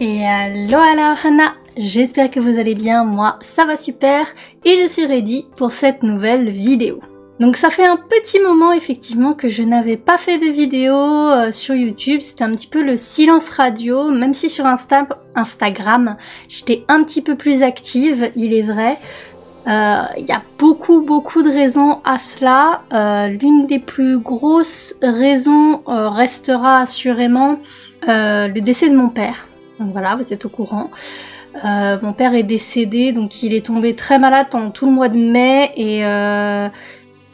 Et allo Hana, j'espère que vous allez bien, moi ça va super et je suis ready pour cette nouvelle vidéo. Donc ça fait un petit moment effectivement que je n'avais pas fait de vidéo sur YouTube, c'était un petit peu le silence radio, même si sur Instagram j'étais un petit peu plus active, il est vrai. Il y a beaucoup de raisons à cela. L'une des plus grosses raisons restera assurément le décès de mon père. Donc voilà, vous êtes au courant. Mon père est décédé, donc il est tombé très malade pendant tout le mois de mai et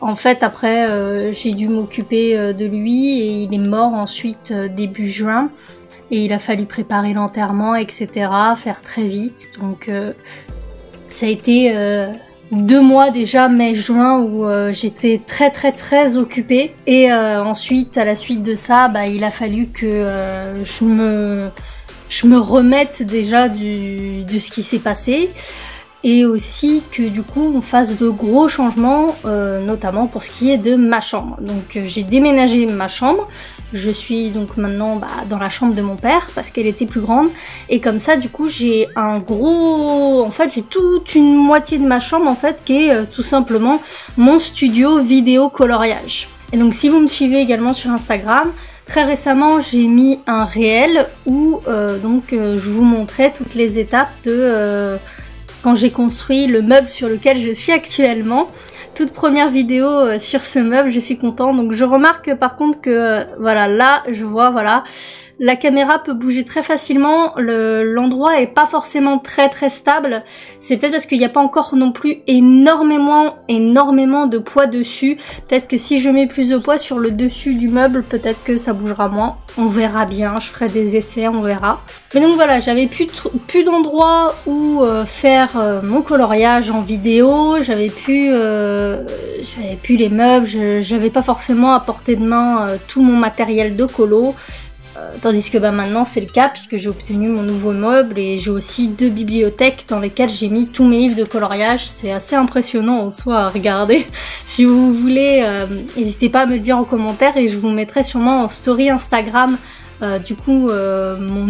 en fait après j'ai dû m'occuper de lui et il est mort ensuite début juin et il a fallu préparer l'enterrement, etc. faire très vite. Donc ça a été 2 mois déjà, mai-juin, où j'étais très occupée. Et ensuite, à la suite de ça, il a fallu que je me remette déjà de ce qui s'est passé. Et aussi que du coup, on fasse de gros changements, notamment pour ce qui est de ma chambre. Donc j'ai déménagé ma chambre. Je suis donc maintenant dans la chambre de mon père parce qu'elle était plus grande et comme ça du coup j'ai un gros... En fait j'ai toute une moitié de ma chambre en fait qui est tout simplement mon studio vidéo coloriage. Et donc si vous me suivez également sur Instagram, très récemment j'ai mis un réel où je vous montrais toutes les étapes de quand j'ai construit le meuble sur lequel je suis actuellement. Toute première vidéo sur ce meuble, je suis contente. Donc je remarque par contre que voilà, là je vois, voilà, la caméra peut bouger très facilement, l'endroit est pas forcément très stable. C'est peut-être parce qu'il n'y a pas encore non plus énormément de poids dessus. Peut-être que si je mets plus de poids sur le dessus du meuble, peut-être que ça bougera moins. On verra bien, je ferai des essais, on verra. Mais donc voilà, j'avais plus d'endroit où faire mon coloriage en vidéo, j'avais plus les meubles, j'avais pas forcément à portée de main tout mon matériel de colo. Tandis que maintenant c'est le cas puisque j'ai obtenu mon nouveau meuble et j'ai aussi 2 bibliothèques dans lesquelles j'ai mis tous mes livres de coloriage. C'est assez impressionnant en soi à regarder. Si vous voulez, n'hésitez pas à me le dire en commentaire et je vous mettrai sûrement en story Instagram mon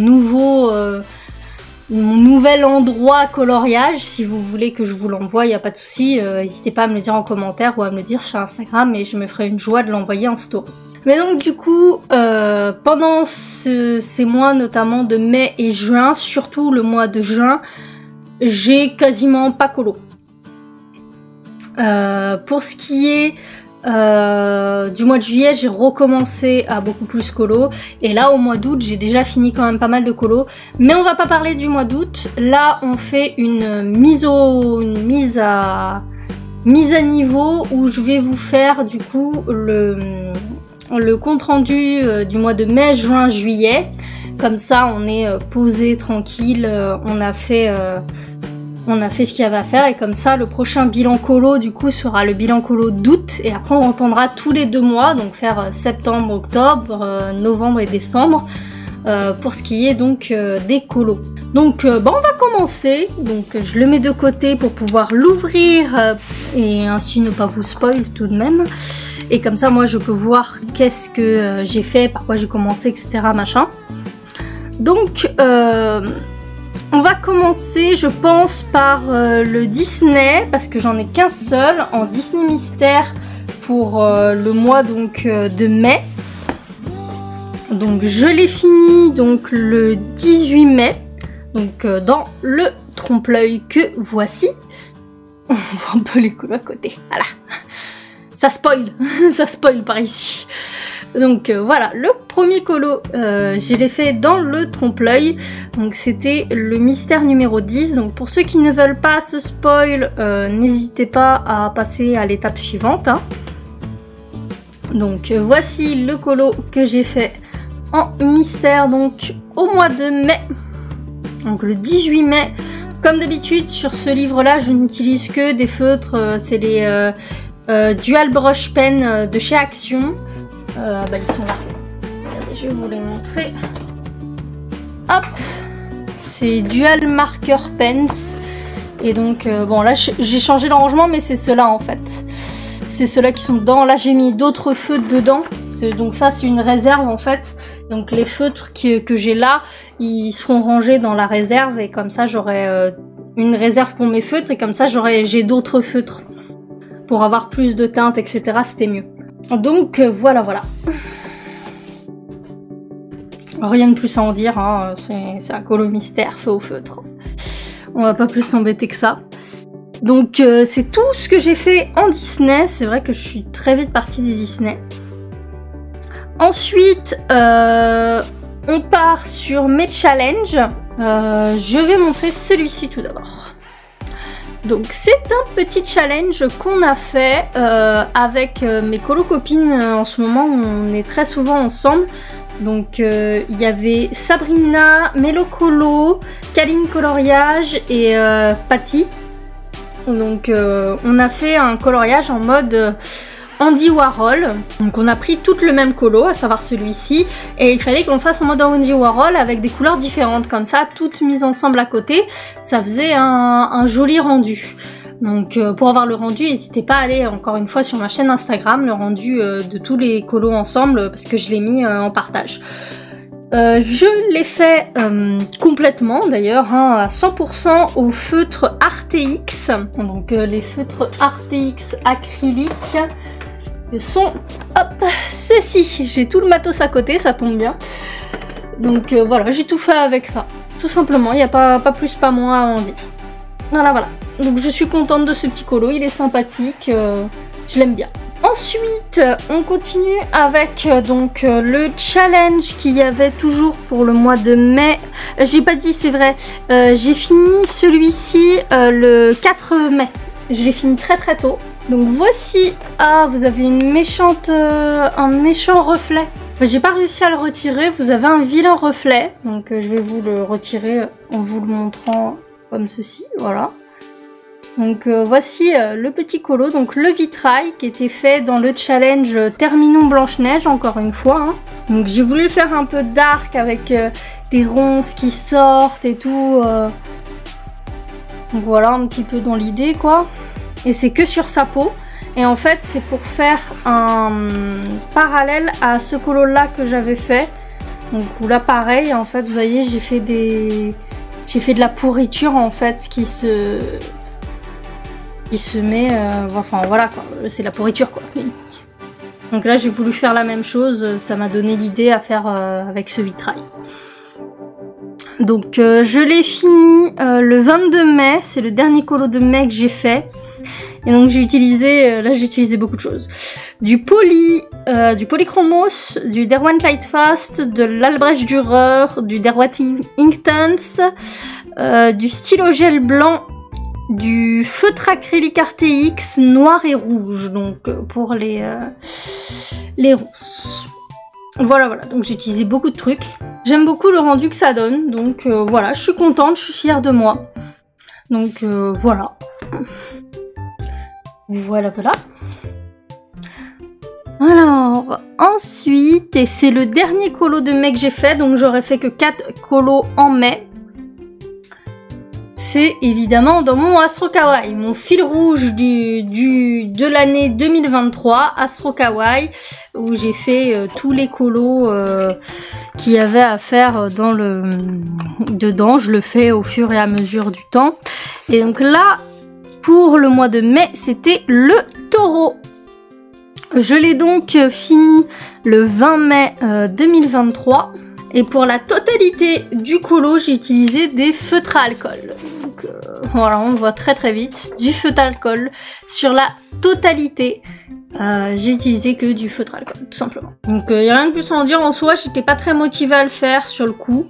nouvel endroit coloriage. Si vous voulez que je vous l'envoie, il n'y a pas de souci, n'hésitez pas à me le dire en commentaire ou à me le dire sur Instagram et je me ferai une joie de l'envoyer en story. Mais donc du coup, pendant ces mois notamment de mai et juin, surtout le mois de juin, j'ai quasiment pas colo. Pour ce qui est du mois de juillet, j'ai recommencé à beaucoup plus colo et là au mois d'août j'ai déjà fini quand même pas mal de colo, mais on va pas parler du mois d'août. Là on fait une mise à niveau où je vais vous faire du coup le compte rendu du mois de mai, juin, juillet. Comme ça on est posé tranquille, on a fait ce qu'il y avait à faire et comme ça le prochain bilan colo du coup sera le bilan colo d'août et après on reprendra tous les 2 mois, donc faire septembre, octobre, novembre et décembre pour ce qui est donc des colos. Donc on va commencer, donc je le mets de côté pour pouvoir l'ouvrir et ainsi ne pas vous spoil tout de même. Et comme ça moi je peux voir qu'est-ce que j'ai fait, par quoi j'ai commencé, etc. machin. Donc on va commencer, je pense, par le Disney, parce que j'en ai qu'un seul, en Disney Mystère pour le mois donc de mai. Donc je l'ai fini donc le 18 mai, donc dans le trompe-l'œil que voici. On voit un peu les colos à côté, voilà. Ça spoil, ça spoil par ici. Donc voilà, le premier colo, je l'ai fait dans le trompe-l'œil. Donc c'était le mystère numéro 10. Donc pour ceux qui ne veulent pas ce spoil, n'hésitez pas à passer à l'étape suivante. Hein. Donc voici le colo que j'ai fait en mystère donc au mois de mai. Donc le 18 mai. Comme d'habitude sur ce livre-là, je n'utilise que des feutres. C'est les Dual Brush Pen de chez Action. Ils sont là. Je vais vous les montrer. Hop, c'est Dual Marker Pens. Et donc, bon là j'ai changé l'arrangement, mais c'est ceux-là en fait. C'est ceux-là qui sont dedans. Là j'ai mis d'autres feutres dedans. Donc ça c'est une réserve en fait. Donc les feutres que j'ai là ils seront rangés dans la réserve et comme ça j'aurai une réserve pour mes feutres et comme ça j'ai d'autres feutres pour avoir plus de teintes, etc. C'était mieux. Donc voilà. Rien de plus à en dire, hein. C'est un colo mystère fait au feutre. On va pas plus s'embêter que ça. Donc c'est tout ce que j'ai fait en Disney. C'est vrai que je suis très vite partie des Disney. Ensuite, on part sur mes challenges. Je vais montrer celui-ci tout d'abord. Donc c'est un petit challenge qu'on a fait avec mes colo-copines. En ce moment, on est très souvent ensemble. Donc il y avait Sabrina, Mélo Colo, Kaline Coloriage et Patty. Donc on a fait un coloriage en mode Andy Warhol. Donc on a pris tout le même colo, à savoir celui-ci, et il fallait qu'on fasse en mode Andy Warhol avec des couleurs différentes, comme ça, toutes mises ensemble à côté, ça faisait un joli rendu. Donc pour avoir le rendu, n'hésitez pas à aller encore une fois sur ma chaîne Instagram, le rendu de tous les colos ensemble, parce que je l'ai mis en partage. Je l'ai fait complètement d'ailleurs, hein, à 100% au feutre RTX. Donc les feutres RTX acryliques sont, hop, ceci. J'ai tout le matos à côté, ça tombe bien. Donc voilà, j'ai tout fait avec ça. Tout simplement, il n'y a pas plus pas moins à en dire. Voilà. Donc je suis contente de ce petit colo, il est sympathique, je l'aime bien. Ensuite, on continue avec donc le challenge qu'il y avait toujours pour le mois de mai. J'ai pas dit, c'est vrai. J'ai fini celui-ci le 4 mai. Je l'ai fini très tôt. Donc voici. Ah, vous avez un méchant reflet. J'ai pas réussi à le retirer. Vous avez un vilain reflet. Donc je vais vous le retirer en vous le montrant comme ceci. Voilà. Donc voici le petit colo, donc le vitrail qui était fait dans le challenge Terminons Blanche-Neige, encore une fois. Hein. Donc j'ai voulu faire un peu dark avec des ronces qui sortent et tout. Donc voilà, un petit peu dans l'idée quoi. Et c'est que sur sa peau. Et en fait c'est pour faire un parallèle à ce colo là que j'avais fait. Donc là pareil, en fait vous voyez j'ai fait de la pourriture en fait qui se met, enfin voilà quoi, c'est la pourriture quoi. Donc là j'ai voulu faire la même chose, ça m'a donné l'idée à faire avec ce vitrail. Donc je l'ai fini le 22 mai, c'est le dernier colo de mai que j'ai fait. Et donc j'ai utilisé, là j'ai utilisé beaucoup de choses. Du Polychromos, du Derwent Lightfast, de l'Albrecht Dürer, du Derwent Inktense, du stylo gel blanc, du feutre acrylique RTX noir et rouge, donc pour les rousses. Voilà, donc j'ai utilisé beaucoup de trucs. J'aime beaucoup le rendu que ça donne, donc voilà, je suis contente, je suis fière de moi. Donc voilà. Voilà. Alors, ensuite, et c'est le dernier colo de mai que j'ai fait, donc j'aurais fait que 4 colos en mai. C'est évidemment dans mon Astro Kawaii, mon fil rouge de l'année 2023, Astro Kawaii, où j'ai fait tous les colos qu'il y avait à faire dedans. Je le fais au fur et à mesure du temps. Et donc là, pour le mois de mai, c'était le taureau. Je l'ai donc fini le 20 mai 2023. Et pour la totalité du colo, j'ai utilisé des feutres à alcool. Donc voilà, on voit très vite du feutre à alcool sur la totalité. J'ai utilisé que du feutre à alcool, tout simplement. Donc il n'y a rien de plus à en dire en soi, j'étais pas très motivée à le faire sur le coup.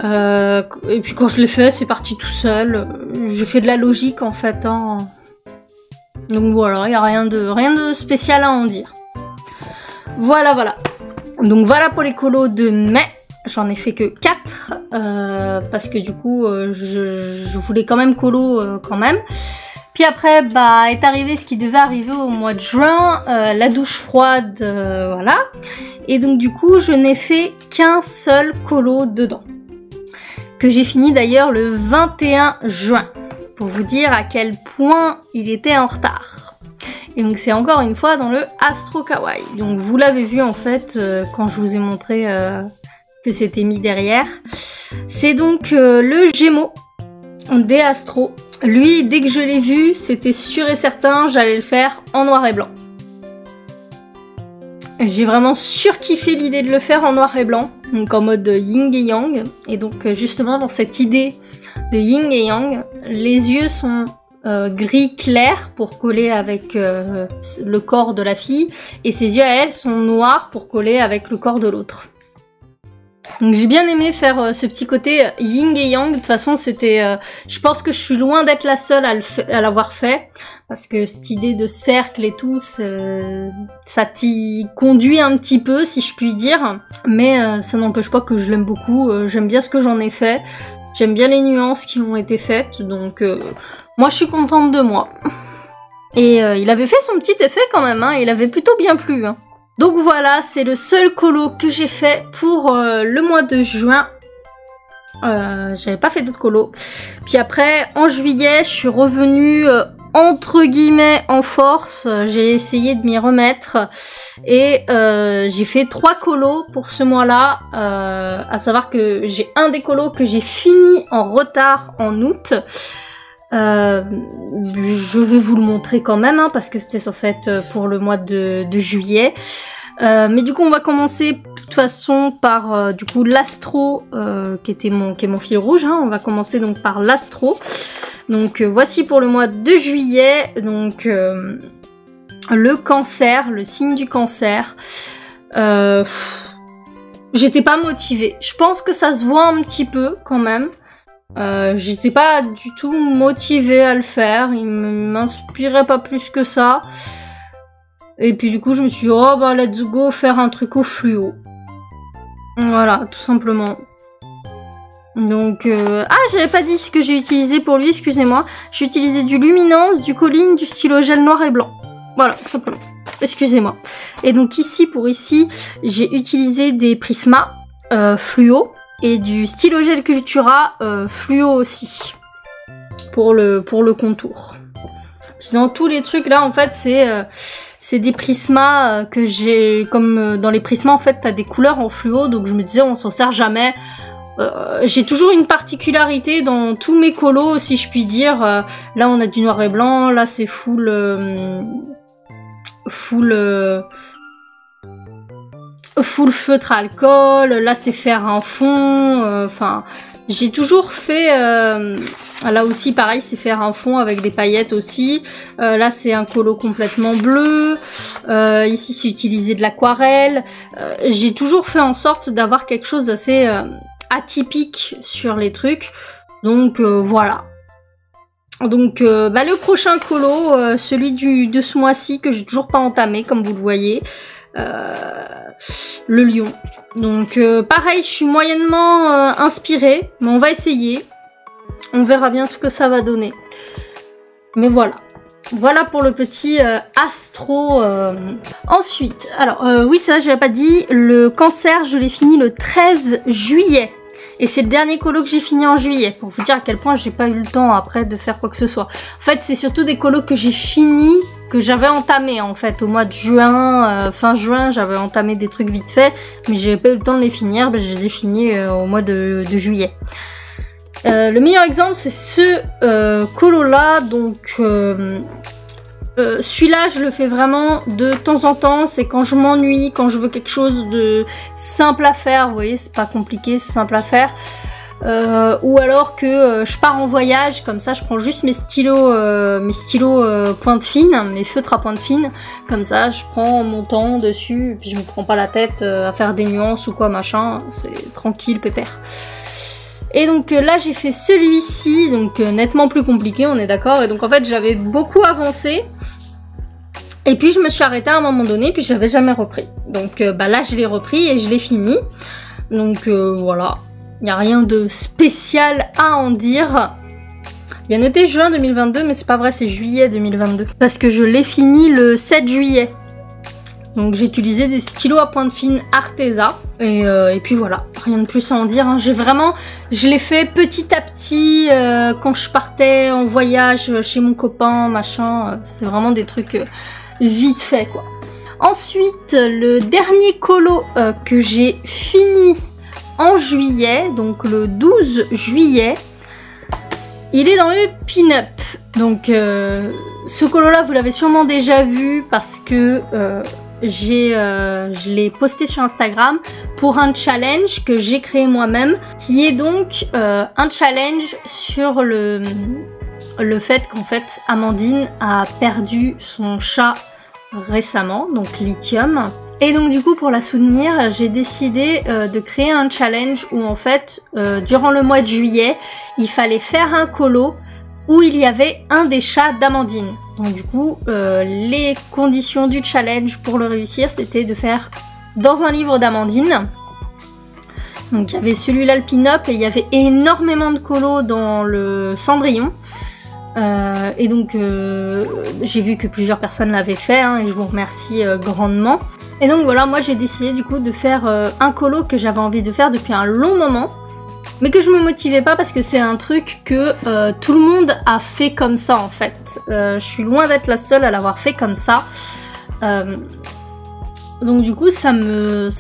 Et puis quand je l'ai fait, c'est parti tout seul. J'ai fait de la logique en fait. Hein. Donc voilà, il n'y a rien de spécial à en dire. Voilà. Donc voilà pour les colos de mai. J'en ai fait que 4 parce que du coup je voulais quand même colo quand même. Puis après est arrivé ce qui devait arriver au mois de juin, la douche froide, voilà. Et donc du coup je n'ai fait qu'un seul colo dedans. Que j'ai fini d'ailleurs le 21 juin. Pour vous dire à quel point il était en retard. Et donc c'est encore une fois dans le Astro Kawaii. Donc vous l'avez vu en fait quand je vous ai montré que c'était mis derrière. C'est donc le Gémeaux des Astro. Lui, dès que je l'ai vu, c'était sûr et certain, j'allais le faire en noir et blanc. J'ai vraiment surkiffé l'idée de le faire en noir et blanc, donc en mode yin et yang. Et donc justement dans cette idée de yin et yang, les yeux sont gris clair pour coller avec le corps de la fille, et ses yeux à elle sont noirs pour coller avec le corps de l'autre. Donc j'ai bien aimé faire ce petit côté yin et yang. De toute façon c'était, je pense que je suis loin d'être la seule à l'avoir fait, parce que cette idée de cercle et tout, ça t'y conduit un petit peu si je puis dire, mais ça n'empêche pas que je l'aime beaucoup. J'aime bien ce que j'en ai fait, j'aime bien les nuances qui ont été faites, donc moi je suis contente de moi. Et il avait fait son petit effet quand même, hein, il avait plutôt bien plu, hein. Donc voilà, c'est le seul colo que j'ai fait pour le mois de juin. J'avais pas fait d'autres colos. Puis après, en juillet, je suis revenue entre guillemets en force. J'ai essayé de m'y remettre. Et j'ai fait 3 colos pour ce mois-là. À savoir que j'ai un des colos que j'ai fini en retard en août. Je vais vous le montrer quand même, hein, parce que c'était censé être pour le mois de juillet. Mais du coup on va commencer de toute façon par du coup l'astro qui est mon fil rouge, hein. On va commencer donc par l'astro. Donc voici pour le mois de juillet, donc le cancer, le signe du cancer. J'étais pas motivée, je pense que ça se voit un petit peu quand même. J'étais pas du tout motivée à le faire, il m'inspirait pas plus que ça. Et puis du coup je me suis dit, oh bah let's go faire un truc au fluo. Voilà, tout simplement. Donc, ah j'avais pas dit ce que j'ai utilisé pour lui, excusez-moi. J'ai utilisé du luminance, du Colline, du stylo gel noir et blanc. Voilà, tout simplement. Excusez-moi. Et donc ici, pour ici, j'ai utilisé des Prisma fluo et du stylo gel Cultura fluo aussi. Pour le contour. Sinon tous les trucs là en fait c'est des prismas que j'ai, comme dans les prismas en fait t'as des couleurs en fluo, donc je me disais on s'en sert jamais. J'ai toujours une particularité dans tous mes colos si je puis dire. Là on a du noir et blanc, là c'est full feutre alcool, là c'est fer un fond, enfin j'ai toujours fait, là aussi pareil c'est faire un fond avec des paillettes aussi, là c'est un colo complètement bleu, ici c'est utiliser de l'aquarelle, j'ai toujours fait en sorte d'avoir quelque chose d'assez atypique sur les trucs, donc voilà. Donc bah, le prochain colo, celui de ce mois-ci que j'ai toujours pas entamé comme vous le voyez, le lion. Donc pareil, je suis moyennement inspirée, mais on va essayer. On verra bien ce que ça va donner. Mais voilà. Voilà pour le petit astro. Ensuite, alors oui c'est vrai, je l'avais pas dit, le cancer je l'ai fini le 13 juillet. Et c'est le dernier colo que j'ai fini en juillet, pour vous dire à quel point j'ai pas eu le temps après de faire quoi que ce soit. En fait c'est surtout des colos que j'ai fini, que j'avais entamé en fait au mois de juin, fin juin j'avais entamé des trucs vite fait, mais j'avais pas eu le temps de les finir, ben, je les ai finis au mois de juillet. Le meilleur exemple c'est ce colo là, donc celui-là je le fais vraiment de temps en temps, c'est quand je m'ennuie, quand je veux quelque chose de simple à faire, vous voyez c'est pas compliqué, c'est simple à faire. Ou alors que je pars en voyage, comme ça je prends juste mes stylos pointe fine, mes feutres à pointe fine, comme ça je prends mon temps dessus, et puis je me prends pas la tête à faire des nuances ou quoi machin, c'est tranquille, pépère. Et donc là j'ai fait celui-ci, donc nettement plus compliqué, on est d'accord, et donc en fait j'avais beaucoup avancé, et puis je me suis arrêtée à un moment donné, puis j'avais jamais repris. Donc bah là je l'ai repris et je l'ai fini, donc voilà. Il n'y a rien de spécial à en dire. Il y a noté juin 2022, mais c'est pas vrai, c'est juillet 2022. Parce que je l'ai fini le 7 juillet. Donc j'ai utilisé des stylos à pointe fine Arteza. Et puis voilà, rien de plus à en dire. Hein. Je l'ai fait petit à petit quand je partais en voyage chez mon copain, machin. C'est vraiment des trucs vite fait, quoi. Ensuite, le dernier colo que j'ai fini en juillet, donc le 12 juillet. Il est dans le pin-up. Donc ce colo là vous l'avez sûrement déjà vu parce que je l'ai posté sur Instagram pour un challenge que j'ai créé moi-même, qui est donc un challenge sur le fait qu'en fait Amandine a perdu son chat récemment, donc Lithium. Et donc du coup pour la soutenir, j'ai décidé de créer un challenge où en fait durant le mois de juillet, il fallait faire un colo où il y avait un des chats d'Amandine. Donc du coup, les conditions du challenge pour le réussir, c'était de faire dans un livre d'Amandine. Donc il y avait celui-là, le pin-up, et il y avait énormément de colos dans le Cendrillon. Et donc j'ai vu que plusieurs personnes l'avaient fait, hein, et je vous remercie grandement. Et donc voilà, moi j'ai décidé du coup de faire un colo que j'avais envie de faire depuis un long moment, mais que je me motivais pas parce que c'est un truc que tout le monde a fait comme ça en fait. Je suis loin d'être la seule à l'avoir fait comme ça. Donc du coup ça me...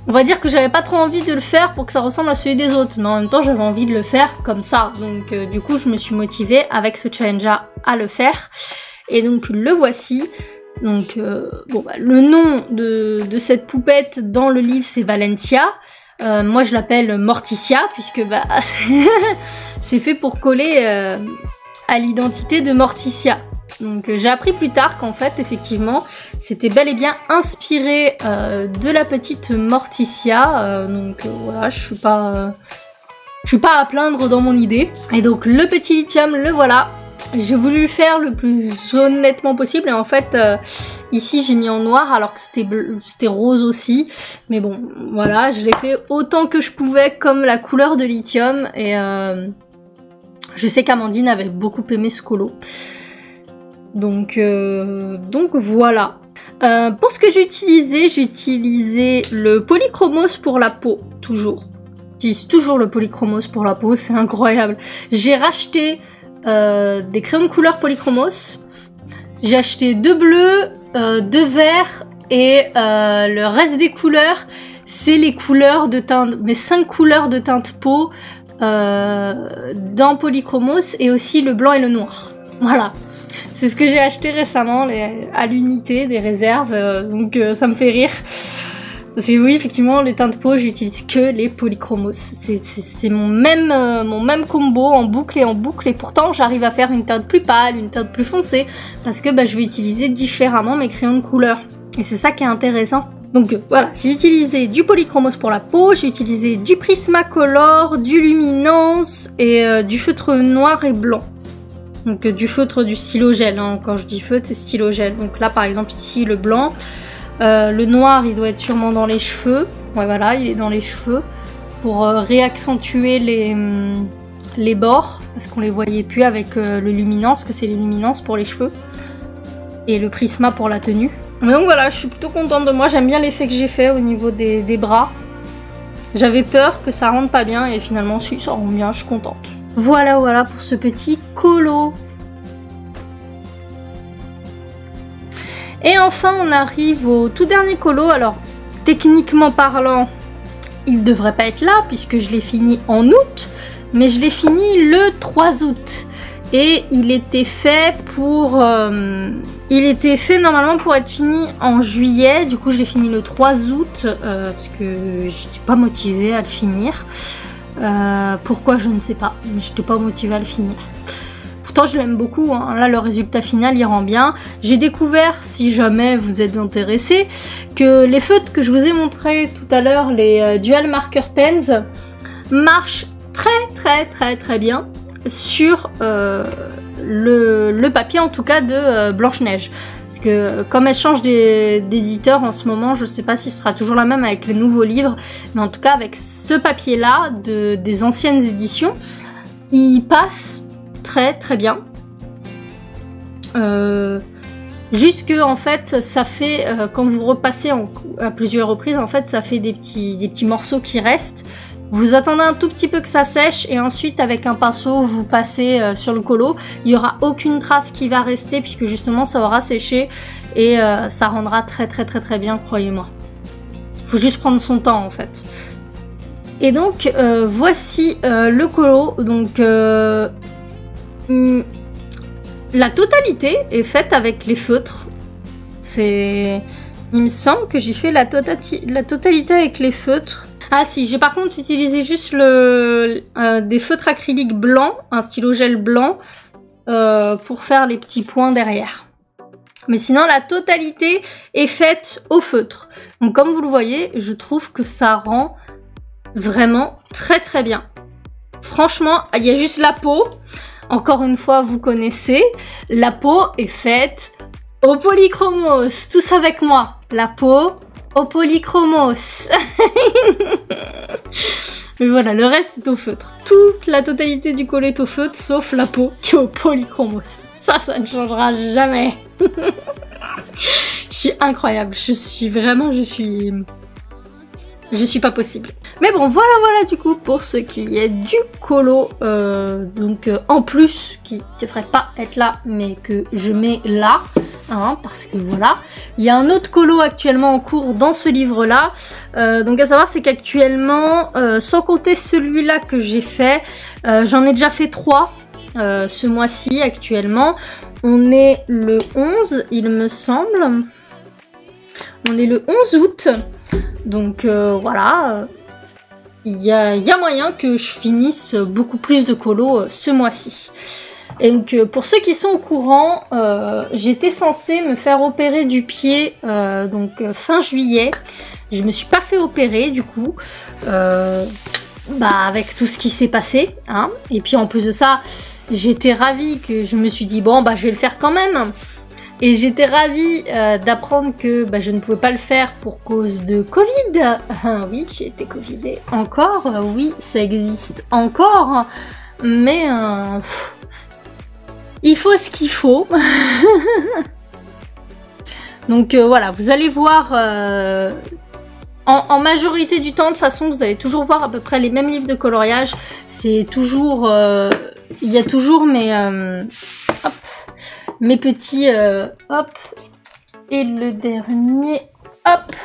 On va dire que j'avais pas trop envie de le faire pour que ça ressemble à celui des autres, mais en même temps j'avais envie de le faire comme ça. Donc du coup je me suis motivée avec ce challenge à le faire. Et donc le voici. Donc bon, bah, le nom de cette poupette dans le livre c'est Valentia. Moi je l'appelle Morticia puisque bah, c'est fait pour coller à l'identité de Morticia. Donc j'ai appris plus tard qu'en fait effectivement c'était bel et bien inspiré de la petite Morticia. Donc voilà, je suis pas à plaindre dans mon idée. Et donc le petit Lithium, le voilà. J'ai voulu le faire le plus honnêtement possible et en fait ici j'ai mis en noir alors que c'était rose aussi, mais bon voilà, je l'ai fait autant que je pouvais comme la couleur de Lithium. Et je sais qu'Amandine avait beaucoup aimé ce colo, donc voilà. Pour ce que j'ai utilisé le polychromos pour la peau, toujours. J'utilise toujours le polychromos pour la peau, c'est incroyable. J'ai racheté des crayons de couleur polychromos. J'ai acheté 2 bleus, 2 verts et le reste des couleurs, c'est les couleurs de teinte, mes 5 couleurs de teinte peau dans polychromos et aussi le blanc et le noir. Voilà, c'est ce que j'ai acheté récemment à l'unité des réserves, donc ça me fait rire. Parce que oui, effectivement, les teintes peau, j'utilise que les polychromos. C'est mon même combo en boucle, et pourtant j'arrive à faire une teinte plus pâle, une teinte plus foncée, parce que bah, je vais utiliser différemment mes crayons de couleur. Et c'est ça qui est intéressant. Donc voilà, j'ai utilisé du polychromos pour la peau, j'ai utilisé du Prismacolor, du Luminance et du feutre noir et blanc. Donc du feutre du stylo gel, hein. Quand je dis feutre, c'est stylo gel. Donc là par exemple ici le blanc. Le noir il doit être sûrement dans les cheveux, ouais voilà il est dans les cheveux pour réaccentuer les bords parce qu'on les voyait plus avec le luminance, que c'est les luminances pour les cheveux et le prisma pour la tenue. Mais donc voilà, je suis plutôt contente de moi, j'aime bien l'effet que j'ai fait au niveau des bras. J'avais peur que ça rentre pas bien et finalement si ça rend bien, je suis contente. Voilà pour ce petit colo. Et enfin on arrive au tout dernier colo. Alors techniquement parlant il devrait pas être là puisque je l'ai fini en août, mais je l'ai fini le 3 août et il était fait normalement pour être fini en juillet. Du coup je l'ai fini le 3 août parce que j'étais pas motivée à le finir. Pourquoi je ne sais pas, mais j'étais pas motivée à le finir. Pourtant je l'aime beaucoup, hein. Là le résultat final il rend bien. J'ai découvert, si jamais vous êtes intéressés, que les feutres que je vous ai montré tout à l'heure, les Dual Marker Pens, marchent très bien sur le papier en tout cas de Blanche-Neige. Parce que comme elle change d'éditeur en ce moment, je sais pas si ce sera toujours la même avec les nouveaux livres, mais en tout cas avec ce papier là des anciennes éditions, il passe très bien. Juste que en fait ça fait quand vous repassez à plusieurs reprises, en fait ça fait des petits morceaux qui restent. Vous attendez un tout petit peu que ça sèche et ensuite avec un pinceau vous passez sur le colo. Il n'y aura aucune trace qui va rester puisque justement ça aura séché et ça rendra très bien, croyez-moi. Faut juste prendre son temps en fait. Et donc voici le colo. Donc la totalité est faite avec les feutres. Il me semble que j'ai fait la totalité avec les feutres. Ah si, j'ai par contre utilisé juste des feutres acryliques blancs, un stylo gel blanc, pour faire les petits points derrière. Mais sinon, la totalité est faite au feutre. Donc comme vous le voyez, je trouve que ça rend vraiment très très bien. Franchement, il y a juste la peau. Encore une fois, vous connaissez. La peau est faite au polychromos. Tous avec moi. La peau au polychromos. Mais voilà, le reste est au feutre. Toute la totalité du colo est au feutre, sauf la peau qui est au polychromos. Ça ne changera jamais. Je suis incroyable. Je suis pas possible. Mais bon, voilà du coup pour ce qui est du colo. En plus, qui devrait pas être là, mais que je mets là. Hein, parce que voilà. Il y a un autre colo actuellement en cours dans ce livre-là. Donc à savoir, c'est qu'actuellement, sans compter celui-là que j'ai fait, j'en ai déjà fait 3 ce mois-ci actuellement. On est le 11, il me semble. On est le 11 août. Donc voilà, il y a moyen que je finisse beaucoup plus de colos ce mois-ci. Et donc pour ceux qui sont au courant, j'étais censée me faire opérer du pied fin juillet. Je me suis pas fait opérer du coup, avec tout ce qui s'est passé. Hein. Et puis en plus de ça, j'étais ravie que je me suis dit bon je vais le faire quand même. Et j'étais ravie d'apprendre que je ne pouvais pas le faire pour cause de Covid. Oui, j'ai été Covidée encore. Oui, ça existe encore. Mais il faut ce qu'il faut. Donc voilà, vous allez voir... En majorité du temps, de toute façon, vous allez toujours voir à peu près les mêmes livres de coloriage. C'est toujours... Il y a toujours mes petits... hop. Et le dernier... Hop.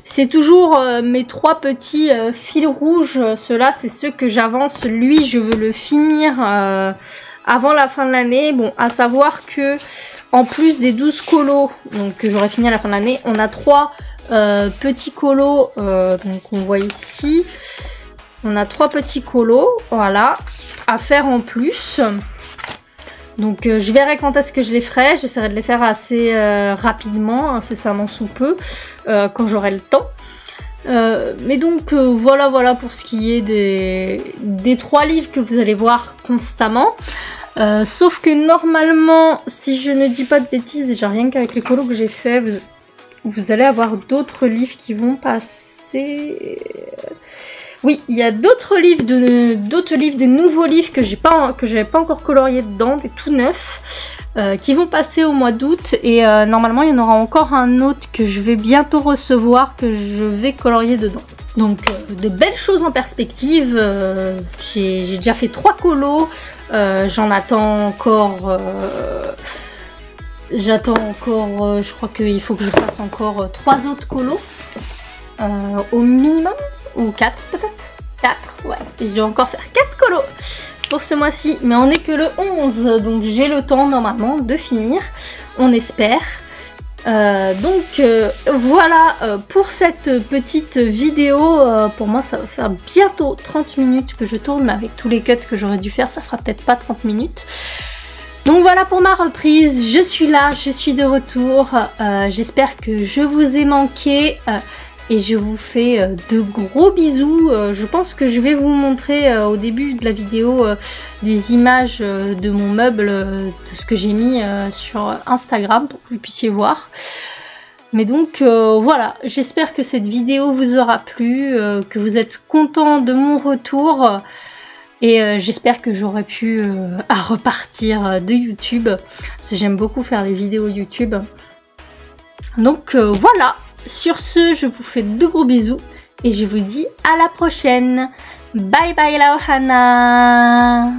C'est toujours mes 3 petits fils rouges. Ceux-là, c'est ceux que j'avance. Lui, je veux le finir avant la fin de l'année. Bon, à savoir que en plus des 12 colos donc, que j'aurai fini à la fin de l'année, on a 3 petits colos. Donc on voit ici. On a 3 petits colos, voilà, à faire en plus. Donc je verrai quand est-ce que je les ferai. J'essaierai de les faire assez rapidement, incessamment sous peu, quand j'aurai le temps. Mais donc voilà pour ce qui est des 3 livres que vous allez voir constamment. Sauf que normalement, si je ne dis pas de bêtises, déjà rien qu'avec les colos que j'ai fait, vous allez avoir d'autres livres qui vont passer... Oui, il y a d'autres livres, des nouveaux livres que j'avais pas encore colorié dedans, des tout neufs, qui vont passer au mois d'août. Et normalement, il y en aura encore un autre que je vais bientôt recevoir, que je vais colorier dedans. Donc, de belles choses en perspective. J'ai déjà fait 3 colos. J'en attends encore... je crois qu'il faut que je fasse encore 3 autres colos. Au minimum. Ou 4 peut-être. 4, ouais. Et je dois encore faire 4 colos pour ce mois-ci. Mais on n'est que le 11, donc j'ai le temps normalement de finir. On espère. Voilà pour cette petite vidéo. Pour moi, ça va faire bientôt 30 minutes que je tourne. Mais avec tous les cuts que j'aurais dû faire, ça fera peut-être pas 30 minutes. Donc voilà pour ma reprise. Je suis là, je suis de retour. J'espère que je vous ai manqué. Et je vous fais de gros bisous. Je pense que je vais vous montrer au début de la vidéo des images de mon meuble, de ce que j'ai mis sur Instagram pour que vous puissiez voir. Mais donc voilà, j'espère que cette vidéo vous aura plu, que vous êtes contents de mon retour. Et j'espère que j'aurai pu repartir de YouTube, parce que j'aime beaucoup faire les vidéos YouTube. Donc voilà. Sur ce, je vous fais de gros bisous et je vous dis à la prochaine. Bye bye la ohana.